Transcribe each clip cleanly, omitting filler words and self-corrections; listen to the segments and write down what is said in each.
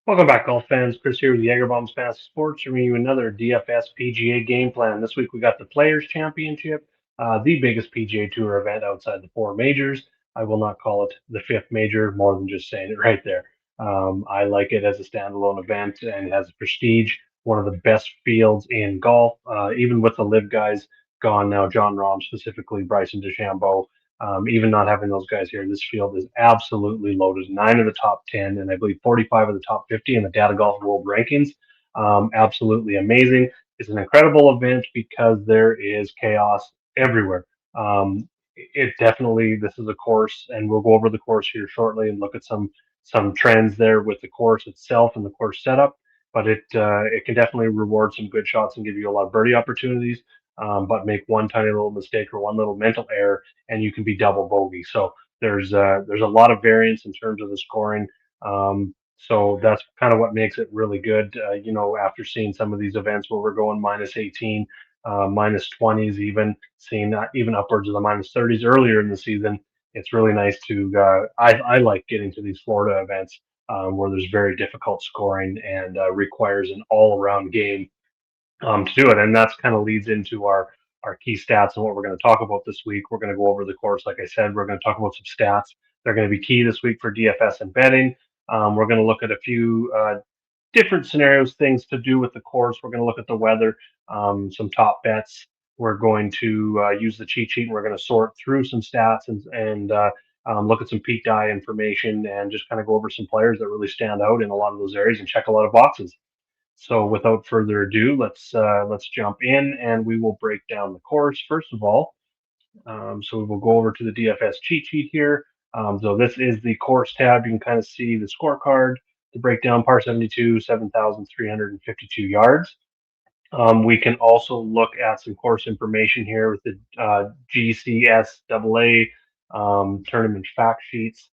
Welcome back, golf fans. Chris here with Jagerbombs Fantasy Sports, bringing you another DFS PGA game plan. This week we got the Players Championship, the biggest PGA Tour event outside the four majors. I will not call it the fifth major, more than just saying it right there. I like it as a standalone event and it has prestige, one of the best fields in golf, even with the live guys gone now, John Rahm specifically, Bryson DeChambeau. Even not having those guys here, this field is absolutely loaded. Nine of the top 10, and I believe 45 of the top 50 in the Data Golf World Rankings. Absolutely amazing. It's an incredible event because there is chaos everywhere. It definitely, this is a course, and we'll go over the course here shortly and look at some trends there with the course itself and the course setup. But it can definitely reward some good shots and give you a lot of birdie opportunities. But make one tiny little mistake or one little mental error and you can be double bogey. So there's a lot of variance in terms of the scoring. So that's kind of what makes it really good. After seeing some of these events where we're going minus 18, minus 20s, even seeing that even upwards of the minus 30s earlier in the season, it's really nice to. I like getting to these Florida events where there's very difficult scoring and requires an all-around game to do it. And that's kind of leads into our key stats and what we're going to talk about this week. We're going to go over the course. Like I said, we're going to talk about some stats. They're going to be key this week for DFS and betting. We're going to look at a few different scenarios, things to do with the course. We're going to look at the weather, some top bets. We're going to use the cheat sheet and we're going to sort through some stats and look at some peak die information and just kind of go over some players that really stand out in a lot of those areas and check a lot of boxes. So without further ado, let's jump in and we will break down the course first of all. So we will go over to the DFS cheat sheet here. So this is the course tab. You can kind of see the scorecard, the breakdown, par 72, 7,352 yards. We can also look at some course information here with the GCSAA tournament fact sheets.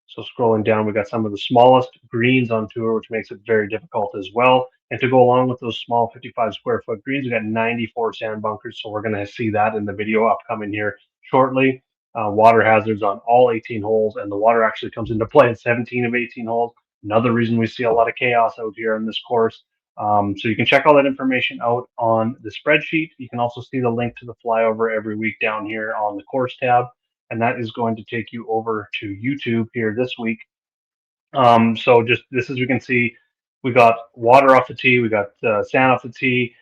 So scrolling down, we got some of the smallest greens on tour, which makes it very difficult as well. And to go along with those small 55 square foot greens, we got 94 sand bunkers. So we're going to see that in the video upcoming here shortly. Water hazards on all 18 holes, and the water actually comes into play at 17 of 18 holes. Another reason we see a lot of chaos out here on this course. So you can check all that information out on the spreadsheet. You can also see the link to the flyover every week down here on the course tab, and that is going to take you over to YouTube here this week. So just this as we can see, we got water off the tee, we got sand off the tee,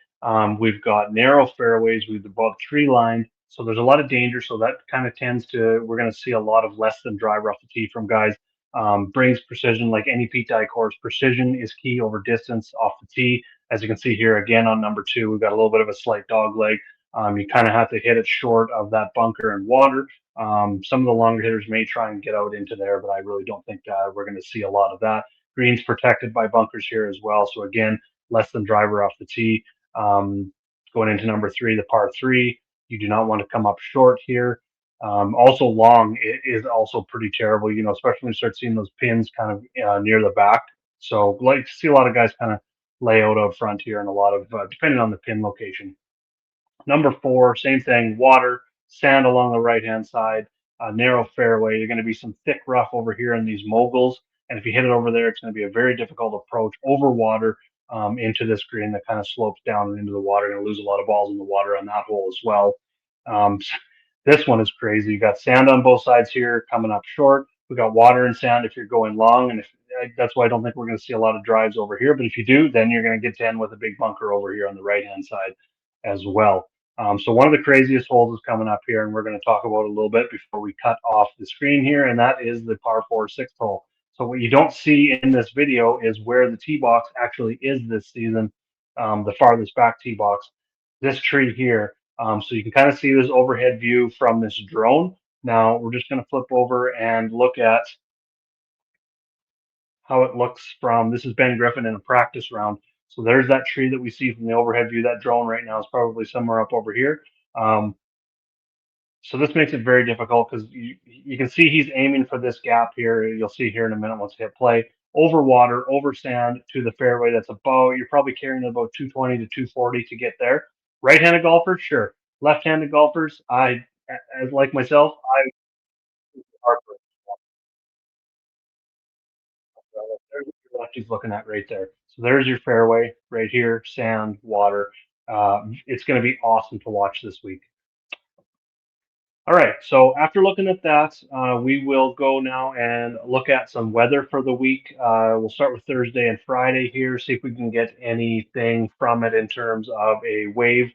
we've got narrow fairways, we've above tree line. So there's a lot of danger. So that kind of tends to, we're going to see a lot of less than driver off the tee from guys. Brings precision like any Pete Dye course. Precision is key over distance off the tee. As you can see here again on number two, we've got a little bit of a slight dog leg. You kind of have to hit it short of that bunker and water. Some of the longer hitters may try and get out into there, but I really don't think we're going to see a lot of that. Green's protected by bunkers here as well. So again, less than driver off the tee. Going into number three, the par three, you do not want to come up short here. Also long is also pretty terrible, especially when you start seeing those pins kind of near the back. So like see a lot of guys kind of lay out up front here and a lot of, depending on the pin location. Number four, same thing, water, sand along the right-hand side, narrow fairway. You're going to be some thick rough over here in these moguls. And if you hit it over there, it's going to be a very difficult approach over water into this green that kind of slopes down and into the water. You're going to lose a lot of balls in the water on that hole as well. Um, this one is crazy. You got sand on both sides here coming up short. We got water and sand if you're going long. And if that's why I don't think we're going to see a lot of drives over here. But if you do, then you're going to get to end with a big bunker over here on the right-hand side as well. So one of the craziest holes is coming up here, and we're going to talk about it a little bit before we cut off the screen here, and that is the par 4 sixth hole. So what you don't see in this video is where the tee box actually is this season, the farthest back tee box, this tree here. So you can kind of see this overhead view from this drone. Now we're just going to flip over and look at how it looks from, this is Ben Griffin in a practice round. So there's that tree that we see from the overhead view. That drone right now is probably somewhere up over here. So this makes it very difficult because you can see he's aiming for this gap here. You'll see here in a minute once you hit play. Over water, over sand to the fairway. That's about, you're probably carrying about 220 to 240 to get there. Right-handed golfers, sure. Left-handed golfers, as like myself, I he's looking at right there. So there's your fairway right here, sand, water. It's going to be awesome to watch this week. All right, so after looking at that, we will go now and look at some weather for the week. We'll start with Thursday and Friday here, see if we can get anything from it in terms of a wave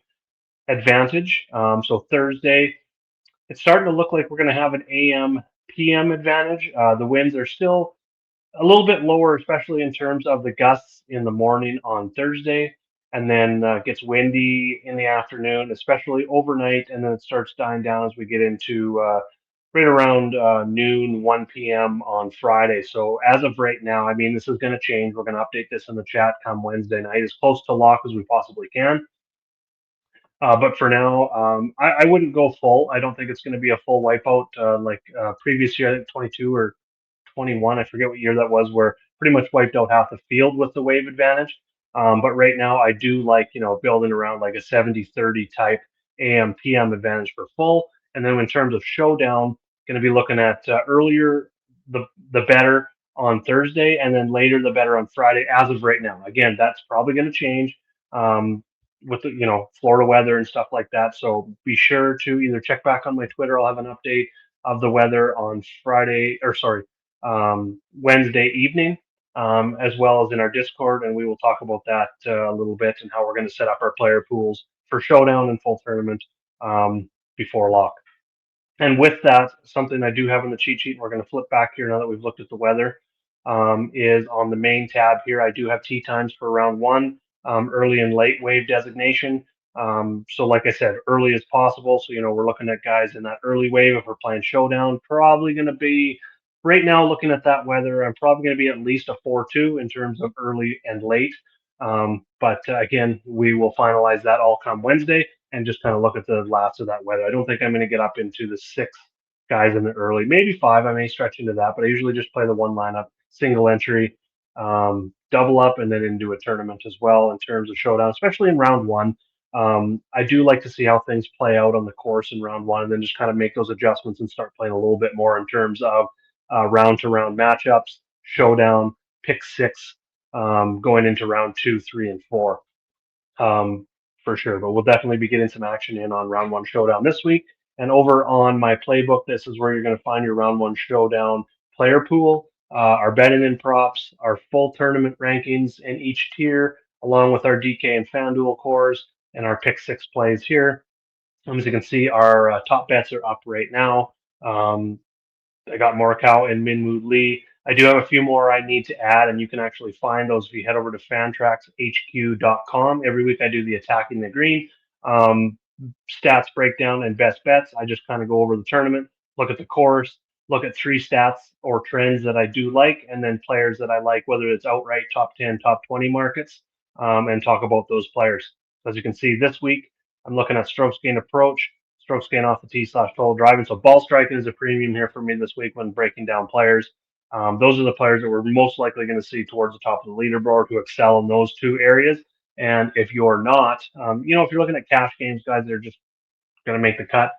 advantage. So Thursday, it's starting to look like we're going to have an AM PM advantage. The winds are still a little bit lower, especially in terms of the gusts in the morning on Thursday, and then gets windy in the afternoon, especially overnight, and then it starts dying down as we get into right around noon, 1 p.m. on Friday. So as of right now, I mean, this is going to change. We're going to update this in the chat come Wednesday night, as close to lock as we possibly can. But for now, I wouldn't go full. I don't think it's going to be a full wipeout like previous year, I think 22 or 21. I forget what year that was, where pretty much wiped out half the field with the wave advantage. But right now, I do like, building around like a 70-30 type AM PM advantage for full. And then in terms of showdown, going to be looking at earlier the better on Thursday, and then later the better on Friday. As of right now, again, that's probably going to change. With the Florida weather and stuff like that. So be sure to either check back on my Twitter. I'll have an update of the weather on Wednesday evening, as well as in our Discord, and we will talk about that a little bit and how we're going to set up our player pools for showdown and full tournament before lock. And with that, something I do have in the cheat sheet, and we're going to flip back here now that we've looked at the weather, is on the main tab here. I do have tee times for round one, early and late wave designation. So like I said, early as possible. So, we're looking at guys in that early wave. If we're playing showdown, probably going to be right now looking at that weather. I'm probably going to be at least a 4-2 in terms of early and late. But again, we will finalize that all come Wednesday and just kind of look at the last of that weather. I don't think I'm going to get up into the 6 guys in the early, maybe 5. I may stretch into that, but I usually just play the one lineup, single entry, double up, and then into a tournament as well in terms of showdown, especially in round one. I do like to see how things play out on the course in round one, and then just kind of make those adjustments and start playing a little bit more in terms of round to round matchups, showdown, pick six, going into round 2, 3, and 4. For sure, but we'll definitely be getting some action in on round one showdown this week. And over on my playbook, this is where you're going to find your round one showdown player pool, our betting and props, our full tournament rankings in each tier, along with our DK and FanDuel cores and our pick six plays here. As you can see, our top bets are up right now. I got Morikawa and Minwoo Lee. I do have a few more I need to add, and you can actually find those if you head over to fantraxhq.com. Every week I do the attacking the green stats breakdown and best bets. I just kind of go over the tournament, look at the course, look at 3 stats or trends that I do like, and then players that I like, whether it's outright top 10, top 20 markets, and talk about those players. So as you can see this week, I'm looking at strokes gain approach, strokes gain off the tee/total driving. So ball striking is a premium here for me this week when breaking down players. Those are the players that we're most likely going to see towards the top of the leaderboard who excel in those 2 areas. And if you're not, if you're looking at cash games, guys that are just going to make the cut,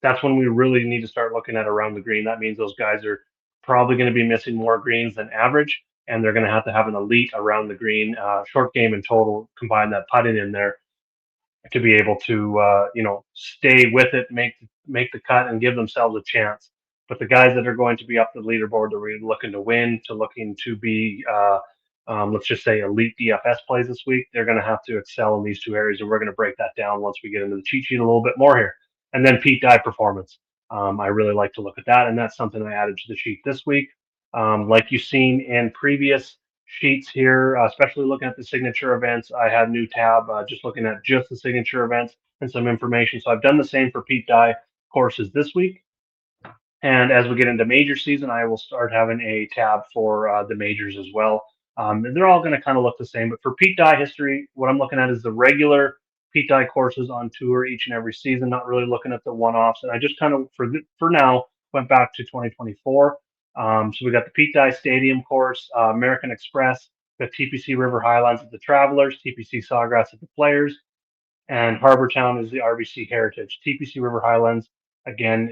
that's when we really need to start looking at around the green. That means those guys are probably going to be missing more greens than average, and they're going to have an elite around the green, short game and total, combine that putting in there to be able to stay with it, make the cut, and give themselves a chance. But the guys that are going to be up the leaderboard, that are really looking to win, to looking to be let's just say elite DFS plays this week, they're going to have to excel in these 2 areas, and we're going to break that down once we get into the cheat sheet a little bit more here. And then Pete Dye performance. I really like to look at that, and that's something I added to the sheet this week. Like you've seen in previous sheets here, especially looking at the signature events, I had a new tab just looking at just the signature events and some information. So I've done the same for Pete Dye courses this week. And as we get into major season, I will start having a tab for the majors as well. And they're all going to kind of look the same. But for Pete Dye history, what I'm looking at is the regular Pete Dye courses on tour each and every season, not really looking at the one-offs. And I just kind of, for now, went back to 2024. So we got the Pete Dye Stadium course, American Express, the TPC River Highlands at the Travelers, TPC Sawgrass at the Players, and Harbor Town is the RBC Heritage. TPC River Highlands, again,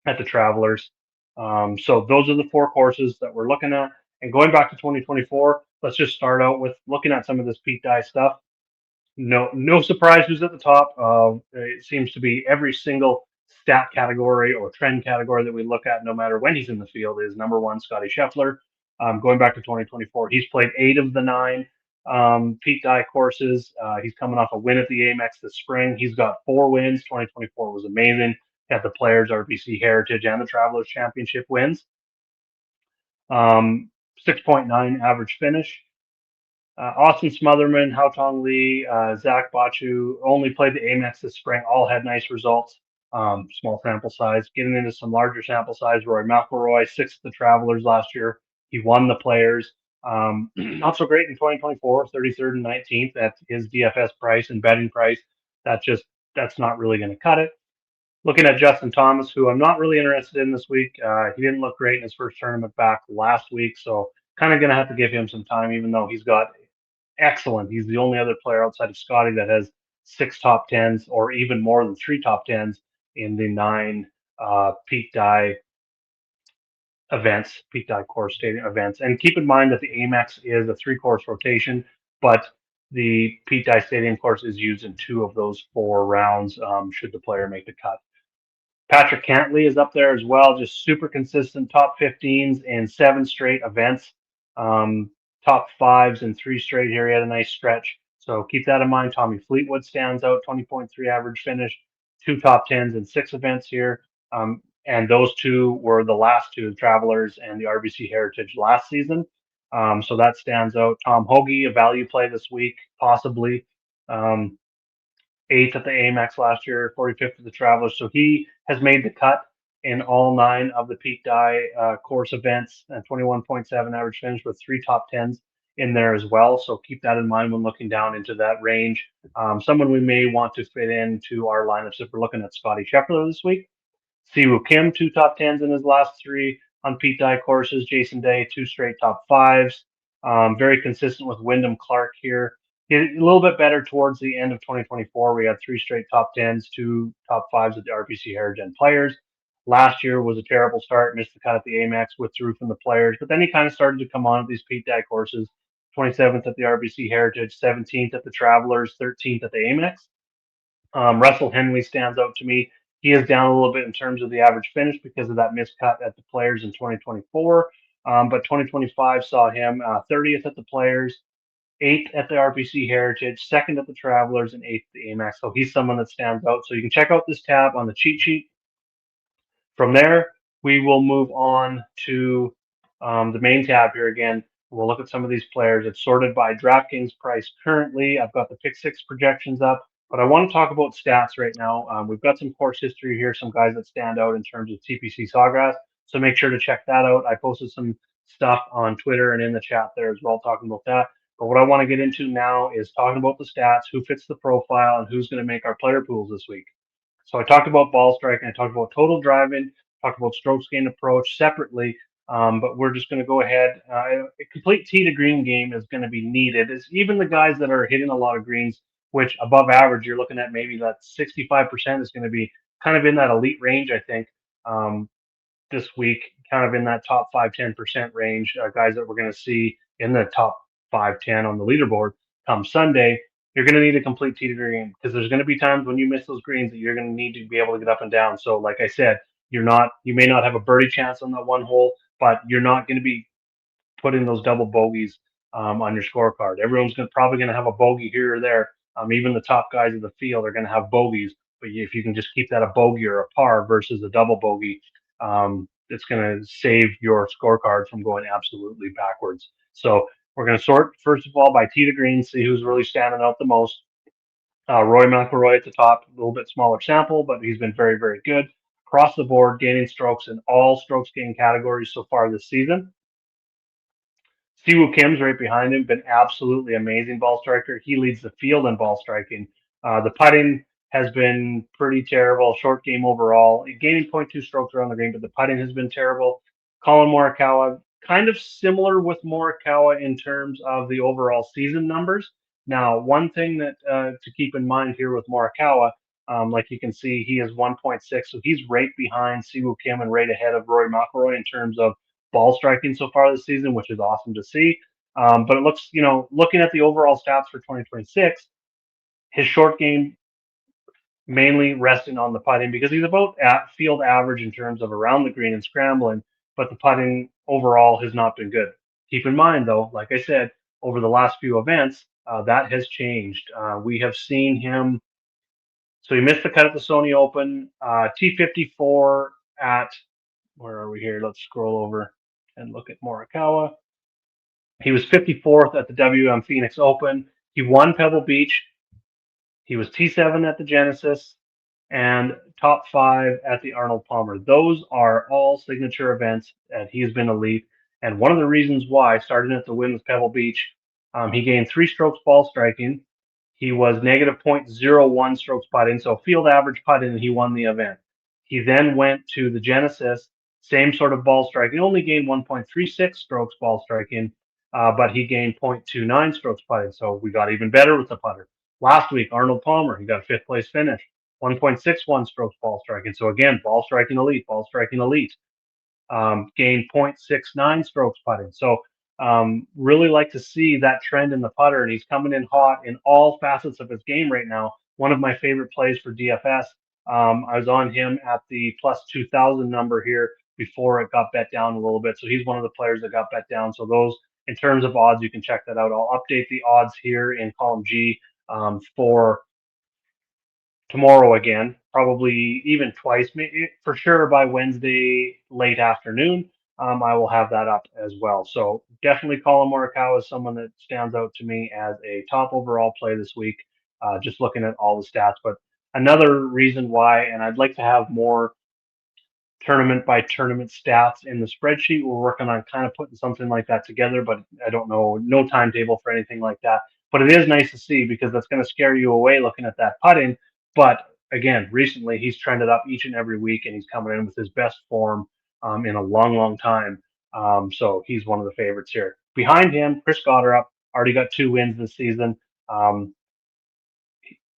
at the Travelers. So those are the 4 courses that we're looking at. And going back to 2024, let's just start out with looking at some of this Pete Dye stuff. No surprise who's at the top. It seems to be every single stat category or trend category that we look at, no matter when he's in the field, is number one, Scotty Scheffler. Going back to 2024, he's played 8 of the 9 Pete Dye courses. He's coming off a win at the Amex this spring. He's got 4 wins. 2024 was amazing. Had the Players, RBC Heritage, and the Travelers Championship wins. 6.9 average finish. Austin Smotherman, Hao Tong Lee, Zach Bachu only played the Amex this spring. All had nice results. Small sample size. Getting into some larger sample size. Rory McIlroy, 6th at the Travelers last year. He won the Players. Not so great in 2024, 33rd and 19th at his DFS price and betting price. That's not really going to cut it. Looking at Justin Thomas, who I'm not really interested in this week. He didn't look great in his first tournament back last week, so kind of going to have to give him some time, even though he's got excellent. He's the only other player outside of Scotty that has 6 top 10s or even more than 3 top 10s in the 9 Pete Dye events, Pete Dye course stadium events. And keep in mind that the Amex is a 3-course rotation, but the Pete Dye Stadium course is used in 2 of those 4 rounds should the player make the cut. Patrick Cantley is up there as well, just super consistent, top 15s in 7 straight events, top 5s in 3 straight here. He had a nice stretch. So keep that in mind. Tommy Fleetwood stands out, 20.3 average finish, 2 top 10s in 6 events here. And those 2 were the last 2, the Travelers and the RBC Heritage last season. So that stands out. Tom Hoagie, a value play this week, possibly. 8th at the Amex last year, 45th at the Travelers. So he has made the cut in all 9 of the Pete Dye course events, and 21.7 average finish with 3 top 10s in there as well. So keep that in mind when looking down into that range. Someone we may want to fit into our lineups if we're looking at Scotty Scheffler this week. Siwoo Kim, 2 top 10s in his last 3 on Pete Dye courses. Jason Day, 2 straight top 5s. Very consistent with Wyndham Clark here. A little bit better towards the end of 2024. We had 3 straight top 10s, 2 top 5s at the RBC Heritage and Players. Last year was a terrible start, missed the cut at the Amex, withdrew from the Players, but then he kind of started to come on at these Pete Dye courses. 27th at the RBC Heritage, 17th at the Travelers, 13th at the Amex. Russell Henley stands out to me. He is down a little bit in terms of the average finish because of that miscut at the Players in 2024. But 2025 saw him 30th at the Players, 8th at the RBC Heritage, 2nd at the Travelers, and 8th at the Amex. So he's someone that stands out. So you can check out this tab on the cheat sheet. From there, we will move on to the main tab here again. We'll look at some of these players. It's sorted by DraftKings price currently. I've got the pick 6 projections up, but I want to talk about stats right now. We've got some course history here, some guys that stand out in terms of TPC Sawgrass. So make sure to check that out. I posted some stuff on Twitter and in the chat there as well, talking about that. But what I want to get into now is talking about the stats, who fits the profile, and who's going to make our player pools this week. So I talked about ball striking, I talked about total driving, talked about strokes gained approach separately, but we're just going to go ahead. A complete tee to green game is going to be needed. It's even the guys that are hitting a lot of greens, which above average, you're looking at maybe that 65% is going to be kind of in that elite range, I think, this week, kind of in that top 5-10% range, guys that we're going to see in the top 5-10 on the leaderboard come Sunday. You're going to need a complete tee to green because there's going to be times when you miss those greens that you're going to need to be able to get up and down. So, like I said, you may not have a birdie chance on that one hole, but you're not going to be putting those double bogeys on your scorecard. Everyone's probably going to have a bogey here or there. Even the top guys of the field are going to have bogeys, but if you can just keep that a bogey or a par versus a double bogey, it's going to save your scorecard from going absolutely backwards. So we're going to sort, first of all, by tee to green, see who's really standing out the most. Rory McIlroy at the top, a little bit smaller sample, but he's been very, very good. Across the board, gaining strokes in all strokes gained categories so far this season. Siwoo Kim's right behind him, been absolutely amazing ball striker. He leads the field in ball striking. The putting has been pretty terrible, short game overall. Gaining 0.2 strokes around the green, but the putting has been terrible. Collin Morikawa, kind of similar with Morikawa in terms of the overall season numbers. Now, one thing that to keep in mind here with Morikawa, like you can see, he is 1.6, so he's right behind Siwoo Kim and right ahead of Rory McIlroy in terms of ball striking so far this season, which is awesome to see. But it looks, looking at the overall stats for 2026, his short game mainly resting on the putting because he's about at field average in terms of around the green and scrambling, but the putting overall has not been good. Keep in mind, though, like I said, over the last few events, that has changed. We have seen him. So he missed the cut at the Sony Open, T54 at, where are we here? Let's scroll over and look at Morikawa. He was 54th at the WM Phoenix Open. He won Pebble Beach. He was T7 at the Genesis and top 5 at the Arnold Palmer. Those are all signature events that he has been elite. And one of the reasons why, starting at the win with Pebble Beach, he gained 3 strokes ball striking. He was negative 0.01 strokes putting, so field average putting, and he won the event. He then went to the Genesis, same sort of ball striking, only gained 1.36 strokes ball striking, but he gained 0.29 strokes putting, so we got even better with the putter. Last week, Arnold Palmer, he got a 5th place finish, 1.61 strokes ball striking. So again, ball striking elite, gained 0.69 strokes putting. So really like to see that trend in the putter, and he's coming in hot in all facets of his game right now. One of my favorite plays for DFS. I was on him at the plus 2,000 number here before it got bet down a little bit. So he's one of the players that got bet down. So those, in terms of odds, you can check that out. I'll update the odds here in column G for tomorrow again, probably even twice, maybe for sure by Wednesday late afternoon. I will have that up as well. So definitely Colin Morikawa is someone that stands out to me as a top overall play this week. Just looking at all the stats, but another reason why, and I'd like to have more tournament by tournament stats in the spreadsheet. We're working on kind of putting something like that together, but I don't know, no timetable for anything like that. But it is nice to see because that's going to scare you away looking at that putting. But again, recently he's trended up each and every week, and he's coming in with his best form in a long, long time. So he's one of the favorites here. Behind him, Chris Gotterup already got 2 wins this season.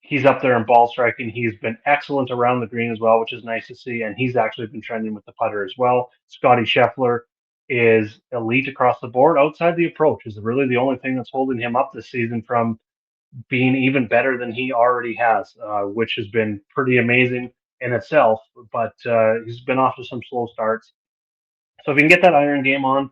He's up there in ball striking. He's been excellent around the green as well, which is nice to see. And he's actually been trending with the putter as well. Scotty Scheffler is elite across the board. Outside the approach is really the only thing that's holding him up this season from being even better than he already has, which has been pretty amazing in itself. But he's been off to some slow starts. So if you can get that iron game on,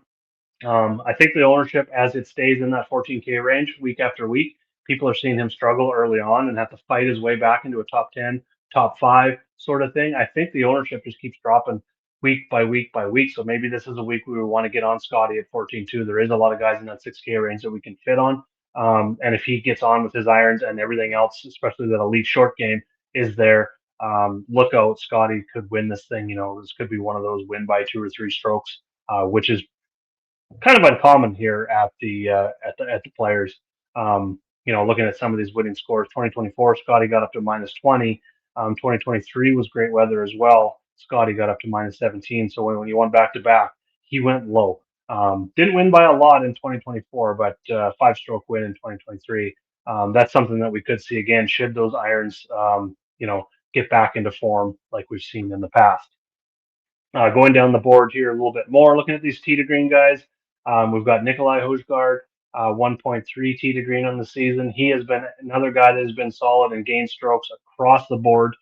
I think the ownership, as it stays in that 14K range week after week, people are seeing him struggle early on and have to fight his way back into a top 10, top 5 sort of thing. I think the ownership just keeps dropping week by week by week. So maybe this is a week we would want to get on Scotty at 14-2. There is a lot of guys in that 6K range that we can fit on. And if he gets on with his irons and everything else, especially that elite short game is there, look out, Scotty could win this thing. This could be one of those win by 2 or 3 strokes, which is kind of uncommon here at the players. Looking at some of these winning scores, 2024, Scotty got up to -20. 2023 was great weather as well. Scotty got up to -17. So when you won back to back, he went low. Didn't win by a lot in 2024, but 5-stroke win in 2023. That's something that we could see again should those irons, get back into form like we've seen in the past. Going down the board here a little bit more, looking at these tee to green guys, we've got Nikolai Hojgaard, 1.3 tee to green on the season. He has been another guy that has been solid and gained strokes across the board,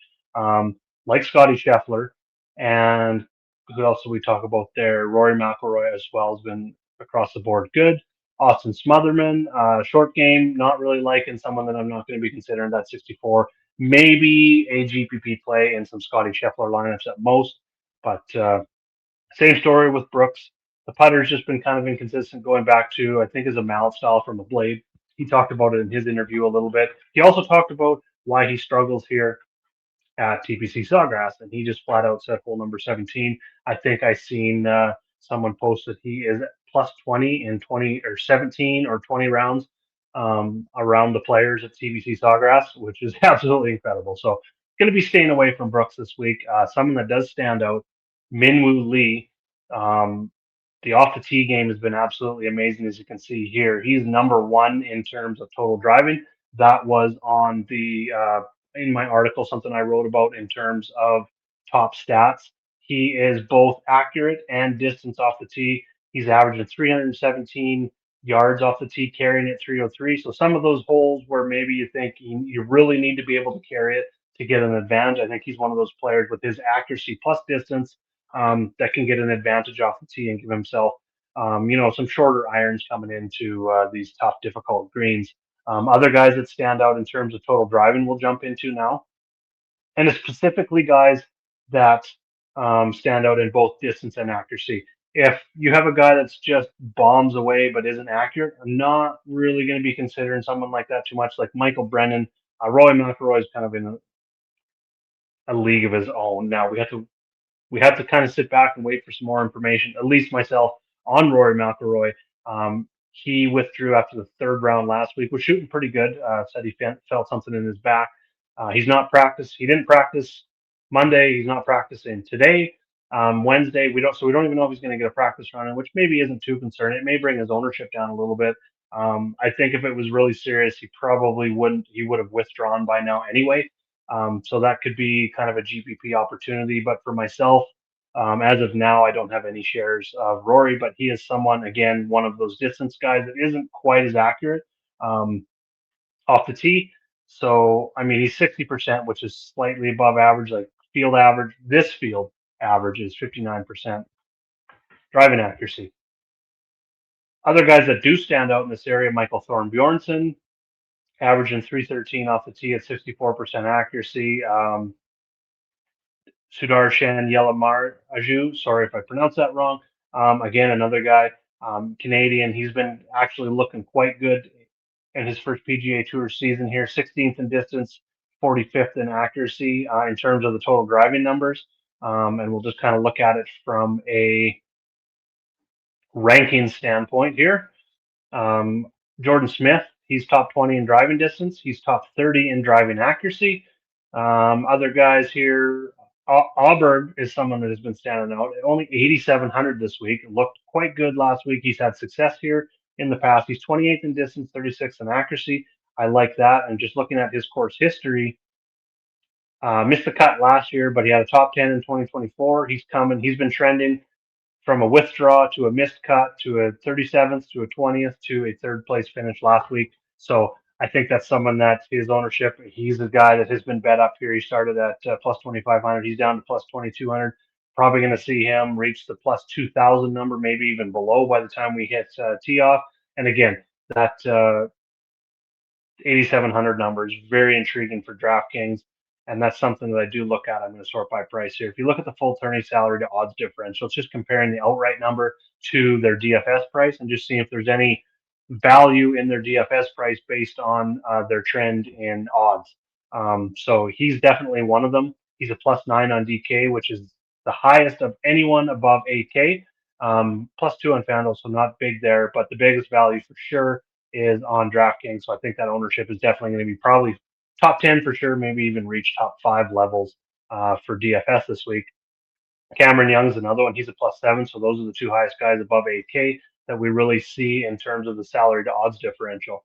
like Scotty Scheffler. And who else do we talk about there? Rory McIlroy as well has been across the board good. Austin Smotherman, short game, not really liking someone that I'm not going to be considering that 64. Maybe a GPP play in some Scotty Scheffler lineups at most. But same story with Brooks. The putter's just been kind of inconsistent going back to, I think, his a mallet style from a blade. He talked about it in his interview a little bit. He also talked about why he struggles here at TPC Sawgrass, and he just flat out said hole number 17. I think I seen someone post that he is plus 20 in 20 or 17 or 20 rounds around the players at TPC Sawgrass, which is absolutely incredible. So going to be staying away from Brooks this week. Someone that does stand out, Minwoo Lee. The off the tee game has been absolutely amazing, as you can see here. He's number 1 in terms of total driving. That was on the in my article, something I wrote about in terms of top stats. He is both accurate and distance off the tee. He's averaging 317 yards off the tee, carrying it 303. So some of those holes where maybe you think you really need to be able to carry it to get an advantage, I think he's one of those players with his accuracy plus distance that can get an advantage off the tee and give himself, some shorter irons coming into these tough, difficult greens. Other guys that stand out in terms of total driving we'll jump into now. And it's specifically guys that stand out in both distance and accuracy. If you have a guy that's just bombs away but isn't accurate, I'm not really going to be considering someone like that too much. Like Michael Brennan, Rory McIlroy is kind of in a league of his own. Now we have to kind of sit back and wait for some more information. At least myself on Rory McIlroy. He withdrew after the third round last week. Was shooting pretty good. Said he felt something in his back. He's not practiced. He didn't practice Monday. He's not practicing today. Wednesday, we don't even know if he's going to get a practice run in, which maybe isn't too concerning. It may bring his ownership down a little bit. I think if it was really serious, he probably wouldn't. He would have withdrawn by now anyway. So that could be kind of a GPP opportunity. But for myself, as of now, I don't have any shares of Rory, but he is someone, again, one of those distance guys that isn't quite as accurate off the tee. So, I mean, he's 60%, which is slightly above average, like field average. This field average is 59% driving accuracy. Other guys that do stand out in this area, Michael Thorne Bjornsson, averaging 313 off the tee at 64% accuracy. Sudarshan Yelamar sorry if I pronounced that wrong. Again, another guy, Canadian. He's been actually looking quite good in his first PGA Tour season here. 16th in distance, 45th in accuracy in terms of the total driving numbers. And we'll just kind of look at it from a ranking standpoint here. Jordan Smith, he's top 20 in driving distance. He's top 30 in driving accuracy. Other guys here, Auburn is someone that has been standing out. Only 8,700 this week. Looked quite good last week. He's had success here in the past. He's 28th in distance, 36th in accuracy. I like that. And just looking at his course history, missed the cut last year, but he had a top 10 in 2024. He's coming. He's been trending from a withdraw to a missed cut to a 37th to a 20th to a third place finish last week. So I think that's someone that his ownership, he's a guy that has been bet up here. He started at plus 2,500. He's down to plus 2,200. Probably going to see him reach the plus 2,000 number, maybe even below by the time we hit tee off. And again, that 8,700 number is very intriguing for DraftKings. And that's something that I do look at. I'm going to sort by price here. If you look at the full tourney salary to odds differential, it's just comparing the outright number to their DFS price and just seeing if there's any value in their DFS price based on their trend in odds. So he's definitely one of them. He's a +9 on DK, which is the highest of anyone above 8K. +2 on FanDuel, so not big there, but the biggest value for sure is on DraftKings. So I think that ownership is definitely going to be probably top 10 for sure, maybe even reach top 5 levels for DFS this week. Cameron Young's another one. He's a +7. So those are the two highest guys above 8K that we really see in terms of the salary to odds differential.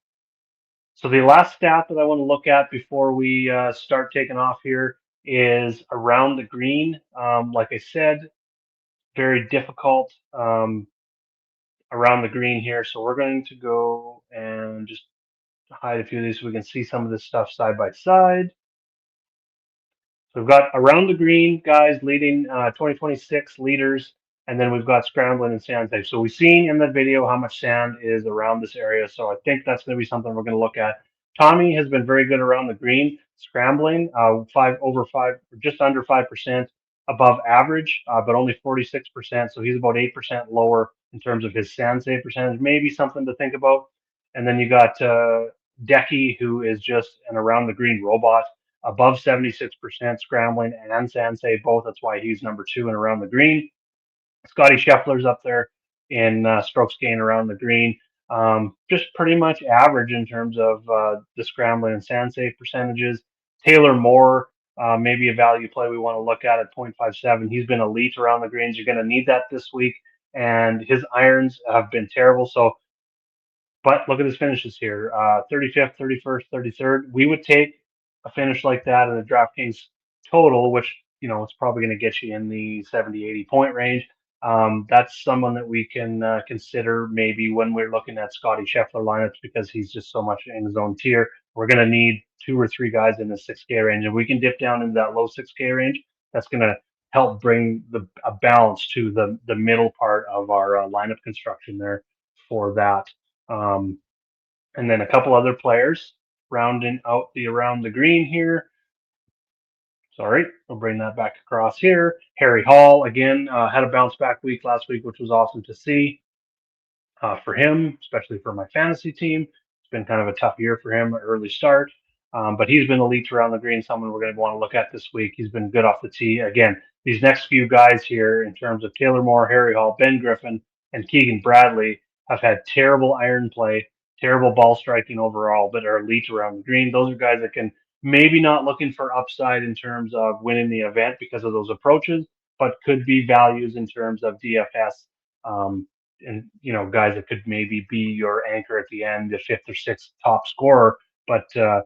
So the last stat that I want to look at before we start taking off here is around the green. Like I said, very difficult around the green here. So we're going to go and just hide a few of these so we can see some of this stuff side by side. So we've got around the green guys leading 2026 leaders, and then we've got scrambling and sand safe. So we've seen in the video how much sand is around this area. So I think that's going to be something we're going to look at. Tommy has been very good around the green, scrambling, just under 5% above average, but only 46%. So he's about 8% lower in terms of his sand save percentage. Maybe something to think about. And then you got Decky, who is just an around the green robot, above 76% scrambling and sand save both. That's why he's number 2 and around the green. Scotty Scheffler's up there in strokes gained around the green. Just pretty much average in terms of the scrambling and sand save percentages. Taylor Moore, maybe a value play we want to look at 0.57. He's been elite around the greens. You're going to need that this week. And his irons have been terrible. So, but look at his finishes here. 35th, 31st, 33rd. We would take a finish like that in a DraftKings total, which, it's probably going to get you in the 70, 80 point range. That's someone that we can consider maybe when we're looking at Scotty Scheffler lineups because he's just so much in his own tier. We're going to need 2 or 3 guys in the 6K range. If we can dip down into that low 6K range, that's going to help bring a balance to the middle part of our lineup construction there for that. Um, and then a couple other players rounding out the around the green here. Sorry, we'll bring that back across here. Harry Hall, again, had a bounce back week last week, which was awesome to see for him, especially for my fantasy team. It's been kind of a tough year for him, an early start. But he's been elite around the green, someone we're going to want to look at this week. He's been good off the tee. Again, these next few guys here, in terms of Taylor Moore, Harry Hall, Ben Griffin, and Keegan Bradley, have had terrible iron play, terrible ball striking overall, but are elite around the green. Those are guys that can maybe not looking for upside in terms of winning the event because of those approaches, but could be values in terms of DFS. And guys that could maybe be your anchor at the end, the fifth or sixth top scorer, but a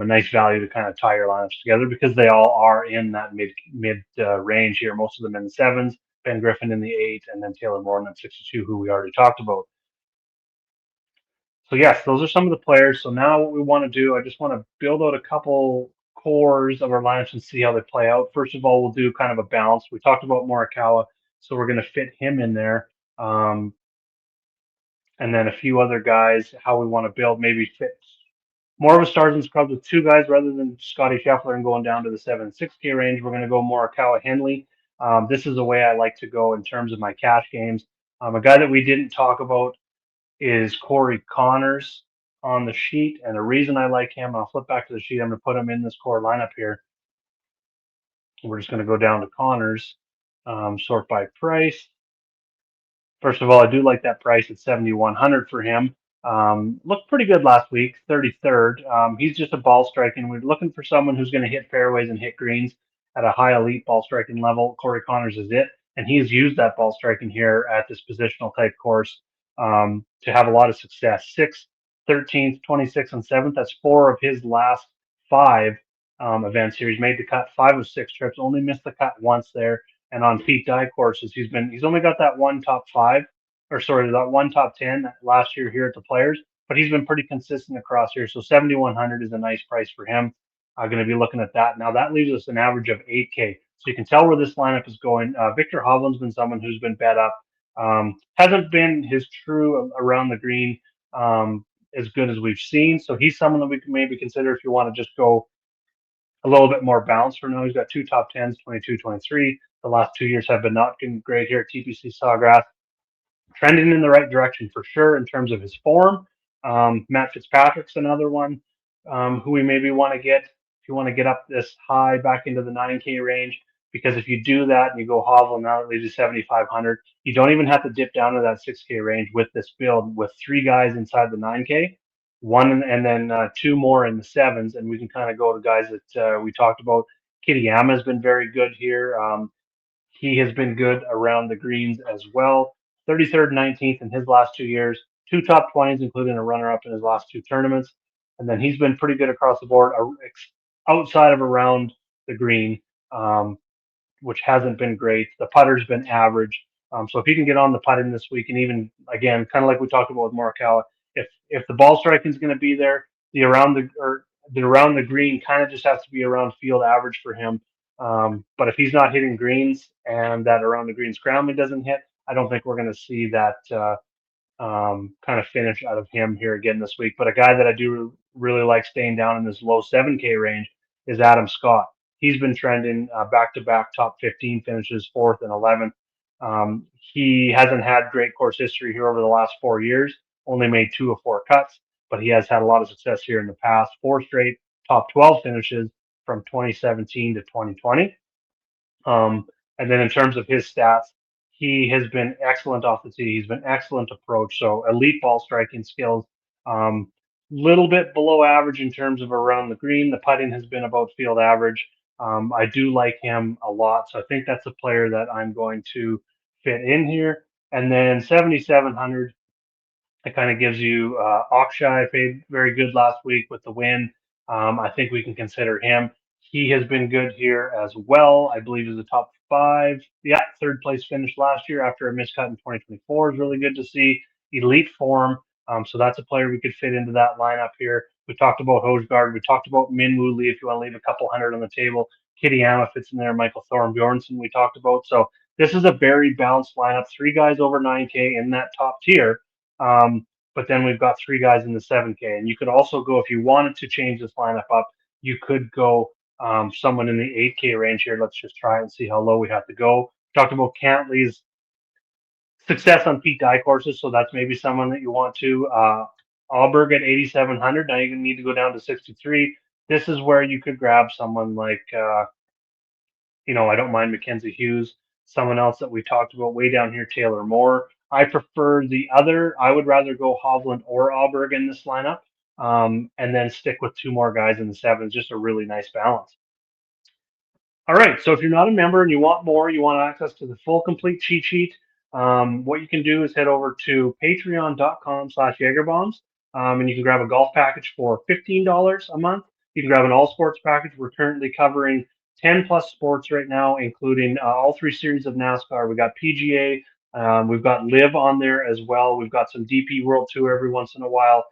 nice value to kind of tie your lineups together because they all are in that mid range here. Most of them in the sevens, Ben Griffin in the 8, and then Taylor Moore in that 62, who we already talked about. So yes, those are some of the players. So now what we want to do, I just want to build out a couple cores of our lineups and see how they play out. First of all, we'll do kind of a balance. We talked about Morikawa, so we're going to fit him in there. And then a few other guys, how we want to build, maybe fit more of a stars and scrubs with 2 guys rather than Scotty Scheffler and going down to the 7-6K range. We're going to go Morikawa Henley. This is the way I like to go in terms of my cash games. A guy that we didn't talk about is Corey Connors on the sheet. And the reason I like him, I'll flip back to the sheet. I'm going to put him in this core lineup here. We're just going to go down to Connors, sort by price. First of all, I do like that price at 7,100 for him. Looked pretty good last week, 33rd. He's just a ball striking. We're looking for someone who's going to hit fairways and hit greens at a high elite ball striking level. Corey Connors is it, and he's used that ball striking here at this positional type course to have a lot of success. 6th, 13th, 26th, and 7th. That's 4 of his last 5 events here. He's made the cut 5 of 6 trips. Only missed the cut once there. And on Pete Dye courses, he's only got that one top 5, or sorry, that one top 10 last year here at the Players, but he's been pretty consistent across here. So 7,100 is a nice price for him. I'm going to be looking at that. Now that leaves us an average of 8K. So you can tell where this lineup is going. Victor Hovland's been someone who's been bet up. Hasn't been his true around the green as good as we've seen. So he's someone that we can maybe consider if you want to just go a little bit more balanced for now. He's got 2 top 10s, 22, 23. The last 2 years have been not been great here at TPC Sawgrass. Trending in the right direction for sure in terms of his form. Matt Fitzpatrick's another one who we maybe want to get if you want to get up this high back into the 9K range. Because if you do that and you go Hovland, now it leaves you 7,500. You don't even have to dip down to that 6K range with this build with 3 guys inside the 9K, one and then 2 more in the 7s, and we can kind of go to guys that we talked about. Kitayama has been very good here. He has been good around the greens as well. 33rd, 19th in his last 2 years, 2 top 20s, including a runner-up in his last 2 tournaments. And then he's been pretty good across the board outside of around the green, which hasn't been great. The putter's been average. So if he can get on the putting this week, and even again, kind of like we talked about with Morikawa, if the ball striking is going to be there, the around the green kind of just has to be around field average for him. But if he's not hitting greens and that around the green scrambling doesn't hit, I don't think we're going to see that kind of finish out of him here again this week. But a guy that I do really like staying down in this low 7K range is Adam Scott. He's been trending back-to-back top 15 finishes, 4th and 11th. He hasn't had great course history here over the last 4 years, only made 2 of 4 cuts, but he has had a lot of success here in the past. 4 straight top 12 finishes from 2017 to 2020. And then in terms of his stats, he has been excellent off the tee. He's been excellent approach. So elite ball striking skills. Little bit below average in terms of around the green. The putting has been about field average. I do like him a lot. So I think that's a player that I'm going to fit in here. And then 7,700, it kind of gives you Akshay paid very good last week with the win. I think we can consider him. He has been good here as well. I believe he's a top 5. Yeah, third place finish last year after a miscut in 2024 is really good to see. Elite form. So that's a player we could fit into that lineup here. We talked about Hojgaard. We talked about Minwoo Lee if you want to leave a couple hundred on the table. Kitayama fits in there. Michael Thorne Bjornsson we talked about. So this is a very balanced lineup. 3 guys over 9K in that top tier. But then we've got 3 guys in the 7K. And you could also go, if you wanted to change this lineup up, you could go someone in the 8K range here. Let's just try and see how low we have to go. Talked about Cantley's success on peak die courses, so that's maybe someone that you want to. Alberg at 8,700. Now you're going to need to go down to 63. This is where you could grab someone like, I don't mind Mackenzie Hughes. Someone else that we talked about way down here, Taylor Moore. I prefer the other. I would rather go Hovland or Alberg in this lineup, and then stick with 2 more guys in the 7s. Just a really nice balance. All right, so if you're not a member and you want more, you want access to the full complete cheat sheet, what you can do is head over to patreon.com/JagerBombs, and you can grab a golf package for $15 a month. You can grab an all sports package. We're currently covering 10 plus sports right now, including all 3 series of NASCAR. We got PGA, we've got Live on there as well. We've got some DP World Tour every once in a while.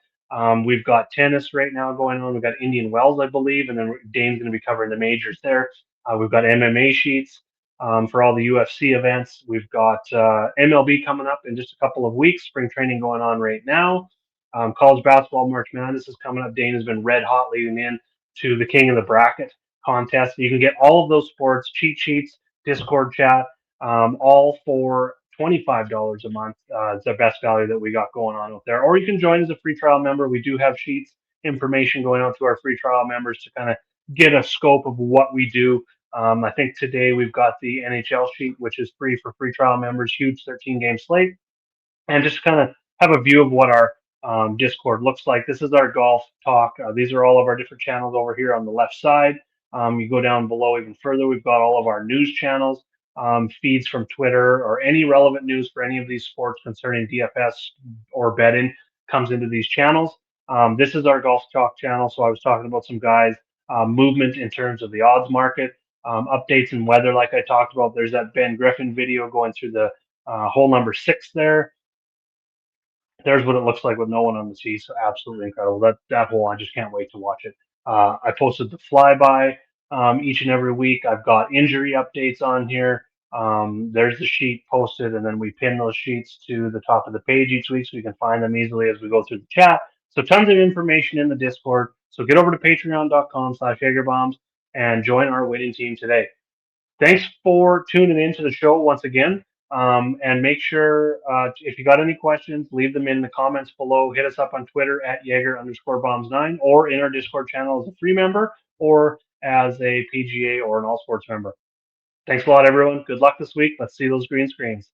We've got tennis right now going on. We've got Indian Wells, I believe, and then Dane's going to be covering the majors there. We've got MMA sheets for all the UFC events. We've got MLB coming up in just a couple of weeks. Spring training going on right now. College basketball March Madness is coming up. Dane has been red hot leading in to the King of the Bracket contest. You can get all of those sports, cheat sheets, Discord chat, all for $25 a month. It's the best value that we got going on out there. Or you can join as a free trial member. We do have sheets, information going out to our free trial members to kind of get a scope of what we do. I think today we've got the NHL sheet, which is free for free trial members, huge 13-game slate, and just kind of have a view of what our Discord looks like. This is our golf talk. These are all of our different channels over here on the left side. You go down below even further, we've got all of our news channels, feeds from Twitter, or any relevant news for any of these sports concerning DFS or betting comes into these channels. This is our golf talk channel. So I was talking about some guys, movement in terms of the odds market, updates and weather, like I talked about. There's that Ben Griffin video going through the hole number 6 there. There's what it looks like with no one on the tee. So absolutely incredible. That hole, I just can't wait to watch it. I posted the flyby each and every week. I've got injury updates on here. There's the sheet posted, and then we pin those sheets to the top of the page each week so you can find them easily as we go through the chat. So tons of information in the Discord. So get over to patreon.com/JagerBombs and join our winning team today. Thanks for tuning in to the show once again. And make sure if you got any questions, leave them in the comments below. Hit us up on Twitter at Jaeger_bombs9 or in our Discord channel as a free member or as a PGA or an all sports member. Thanks a lot, everyone. Good luck this week. Let's see those green screens.